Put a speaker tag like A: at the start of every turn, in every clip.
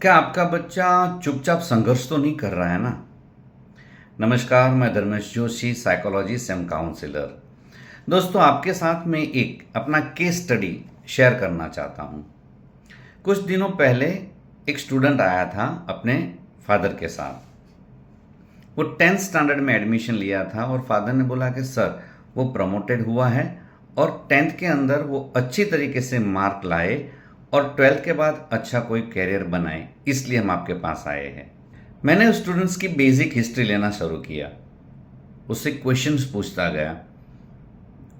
A: क्या आपका बच्चा चुपचाप संघर्ष तो नहीं कर रहा है ना? नमस्कार, मैं Dharmesh Joshi, psychologist and counsellor. दोस्तों, आपके साथ में एक अपना केस स्टडी शेयर करना चाहता हूँ। कुछ दिनों पहले एक स्टूडेंट आया था अपने फादर के साथ। वो 10th स्टैंडर्ड में एडमिशन लिया था और फादर ने बोला कि सर, वो प्रमोटेड हुआ है और 10th के अंदर वो अच्छी तरीके से मार्क लाए और 12th के बाद अच्छा कोई कैरियर बनाए, इसलिए हम आपके पास आए हैं। मैंने उस स्टूडेंट्स की बेसिक हिस्ट्री लेना शुरू किया, उससे क्वेश्चंस पूछता गया।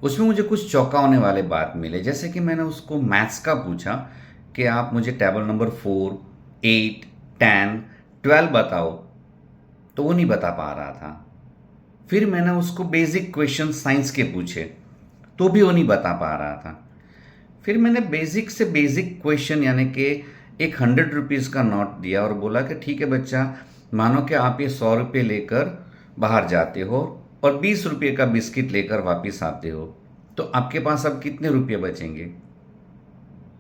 A: उसमें मुझे कुछ चौंकाने वाले बात मिले, जैसे कि मैंने उसको मैथ्स का पूछा कि आप मुझे टेबल नंबर 4, 8, 10, 12 बताओ, तो वो नहीं बता पा रहा था। फिर मैंने उसको बेसिक क्वेश्चन साइंस के पूछे, तो भी वो नहीं बता पा रहा था। फिर मैंने बेसिक से बेसिक क्वेश्चन यानी कि एक 100 रुपीज़ का नोट दिया और बोला कि ठीक है बच्चा, मानो कि आप ये 100 रुपये लेकर बाहर जाते हो और 20 रुपये का बिस्किट लेकर वापस आते हो, तो आपके पास अब कितने रुपये बचेंगे?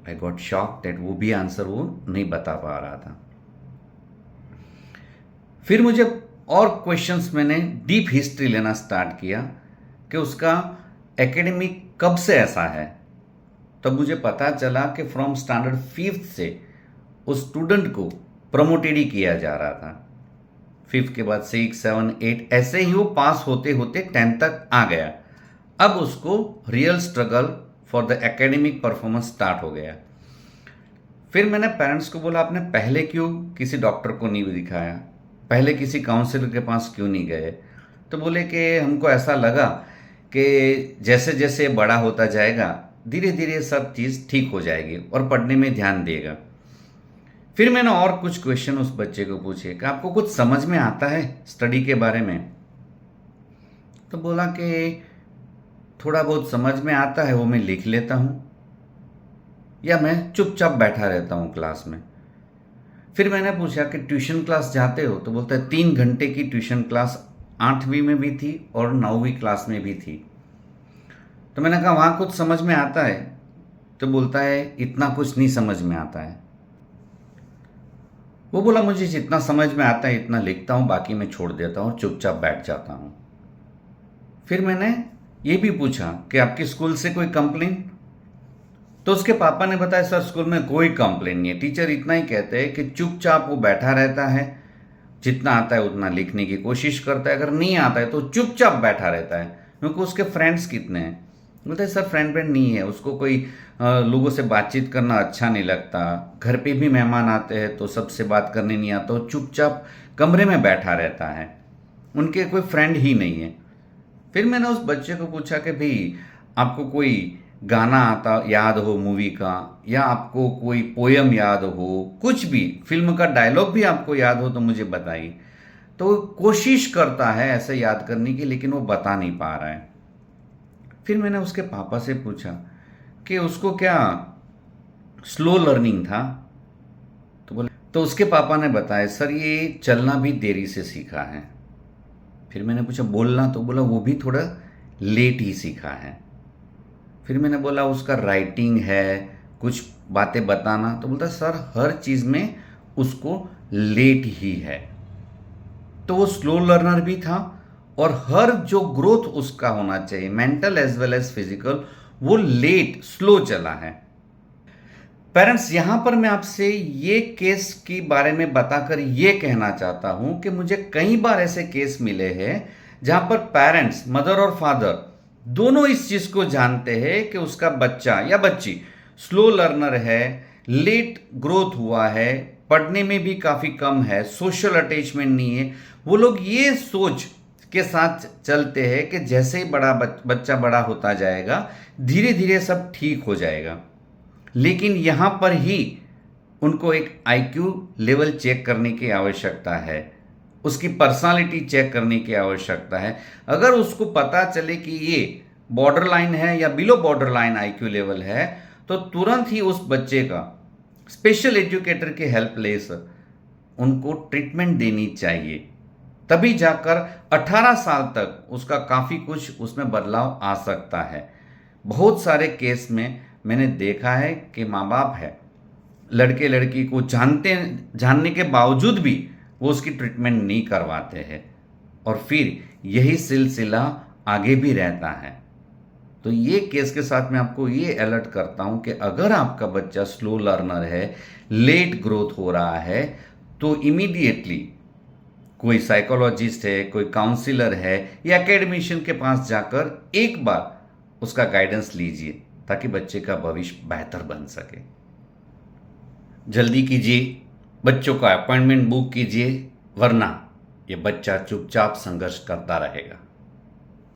A: आई गॉट शॉक दैट वो भी आंसर वो नहीं बता पा रहा था। फिर मुझे और क्वेश्चंस मैंने डीप हिस्ट्री लेना स्टार्ट किया कि उसका एकेडमिक कब से ऐसा है। तब मुझे पता चला कि फ्रॉम स्टैंडर्ड 5th से उस स्टूडेंट को प्रमोटेड ही किया जा रहा था। 5th के बाद 6, 7, 8 ऐसे ही वो पास होते होते 10th तक आ गया। अब उसको real struggle for the academic performance start हो गया। फिर मैंने पेरेंट्स को बोला, आपने पहले क्यों किसी डॉक्टर को नहीं दिखाया, पहले किसी काउंसलर के पास क्यों नहीं गए? तो बोले कि हमको ऐसा लगा कि जैसे जैसे बड़ा होता जाएगा धीरे धीरे सब चीज़ ठीक हो जाएगी और पढ़ने में ध्यान देगा। फिर मैंने और कुछ क्वेश्चन उस बच्चे को पूछे कि आपको कुछ समझ में आता है स्टडी के बारे में? तो बोला कि थोड़ा बहुत समझ में आता है, वो मैं लिख लेता हूँ या मैं चुपचाप बैठा रहता हूँ क्लास में। फिर मैंने पूछा कि ट्यूशन क्लास जाते हो? तो बोलता है 3 घंटे की ट्यूशन क्लास 8वीं में भी थी और 9वीं क्लास में भी थी। तो मैंने कहा वहाँ कुछ समझ में आता है? तो बोलता है इतना कुछ नहीं समझ में आता है। वो बोला मुझे जितना समझ में आता है इतना लिखता हूँ, बाकी मैं छोड़ देता हूँ, चुपचाप बैठ जाता हूँ। फिर मैंने ये भी पूछा कि आपके स्कूल से कोई कंप्लेन? तो उसके पापा ने बताया सर, स्कूल में कोई कंप्लेन नहीं है, टीचर इतना ही कहते हैं कि चुपचाप वो बैठा रहता है, जितना आता है उतना लिखने की कोशिश करता है, अगर नहीं आता है तो चुपचाप बैठा रहता है। क्योंकि उसके फ्रेंड्स कितने हैं? बोलते सर फ्रेंड नहीं है, उसको कोई लोगों से बातचीत करना अच्छा नहीं लगता, घर पे भी मेहमान आते हैं तो सबसे बात करने नहीं आता, वो चुपचाप कमरे में बैठा रहता है, उनके कोई फ्रेंड ही नहीं है। फिर मैंने उस बच्चे को पूछा कि भाई आपको कोई गाना आता याद हो मूवी का, या आपको कोई पोयम याद हो, कुछ भी फिल्म का डायलॉग भी आपको याद हो तो मुझे बताइए। तो वो कोशिश करता है ऐसे याद करने की, लेकिन वो बता नहीं पा रहा है। फिर मैंने उसके पापा से पूछा कि उसको क्या स्लो लर्निंग था? तो उसके पापा ने बताया सर ये चलना भी देरी से सीखा है। फिर मैंने पूछा बोलना? तो बोला वो भी थोड़ा लेट ही सीखा है। फिर मैंने बोला उसका राइटिंग है, कुछ बातें बताना? तो बोलता सर हर चीज़ में उसको लेट ही है। तो वो स्लो लर्नर भी था और हर जो ग्रोथ उसका होना चाहिए mental as well as physical, वो लेट स्लो चला है। पेरेंट्स, यहां पर मैं आपसे ये केस के बारे में बताकर ये कहना चाहता हूं कि मुझे कई बार ऐसे केस मिले हैं जहां पर पेरेंट्स, मदर और फादर दोनों इस चीज को जानते हैं कि उसका बच्चा या बच्ची स्लो लर्नर है, लेट ग्रोथ हुआ है, पढ़ने में भी काफी कम है, सोशल अटैचमेंट नहीं है। वो लोग ये सोच के साथ चलते हैं कि जैसे ही बच्चा बड़ा होता जाएगा धीरे धीरे सब ठीक हो जाएगा। लेकिन यहां पर ही उनको एक आईक्यू लेवल चेक करने की आवश्यकता है, उसकी पर्सनालिटी चेक करने की आवश्यकता है। अगर उसको पता चले कि ये बॉर्डर लाइन है या below border line IQ level है, तो तुरंत ही उस बच्चे का स्पेशल एजुकेटर की हेल्प ले उनको ट्रीटमेंट देनी चाहिए। तभी जाकर 18 साल तक उसका काफ़ी कुछ उसमें बदलाव आ सकता है। बहुत सारे केस में मैंने देखा है कि माँ बाप है लड़के लड़की को जानने के बावजूद भी वो उसकी ट्रीटमेंट नहीं करवाते हैं, और फिर यही सिलसिला आगे भी रहता है। तो ये केस के साथ मैं आपको ये अलर्ट करता हूं कि अगर आपका बच्चा स्लो लर्नर है, लेट ग्रोथ हो रहा है, तो इमीडिएटली कोई साइकोलॉजिस्ट है, कोई काउंसलर है, या एकेडमिशियन के पास जाकर एक बार उसका गाइडेंस लीजिए, ताकि बच्चे का भविष्य बेहतर बन सके। जल्दी कीजिए, बच्चों का अपॉइंटमेंट बुक कीजिए, वरना ये बच्चा चुपचाप संघर्ष करता रहेगा।